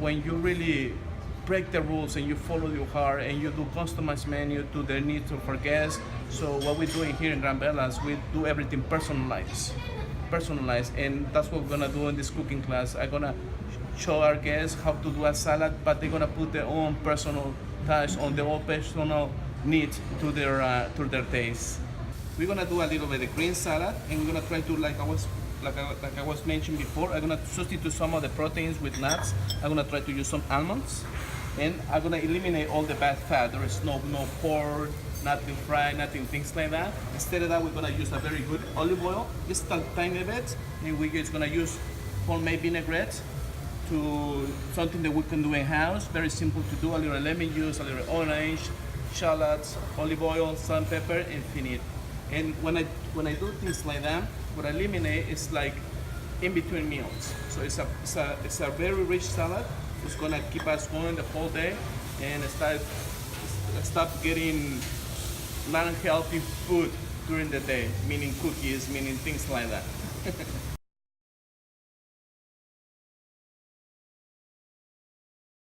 when you really break the rules and you follow your heart and you do customized menu to the needs of our guests. So what we're doing here in Grand Velas, we do everything personalized, and that's what we're gonna do in this cooking class. I'm gonna show our guests how to do a salad, but they're gonna put their own personal touch on their own personal needs to their taste. We're gonna do a little bit of green salad, and we're gonna try to, like I was mentioning before, I'm gonna substitute some of the proteins with nuts. I'm gonna try to use some almonds, and I'm gonna eliminate all the bad fat. There is no pork, nothing fried, nothing things like that. Instead of that, we're gonna use a very good olive oil, just a tiny bit, and we're just gonna use homemade vinaigrette to something that we can do in house. Very simple to do. A little lemon juice, a little orange, shallots, olive oil, salt, and pepper, and finish. And when I do things like that, what I eliminate is like in between meals. So it's a very rich salad. It's gonna keep us going the whole day, and stop getting non-healthy food during the day, meaning cookies, meaning things like that.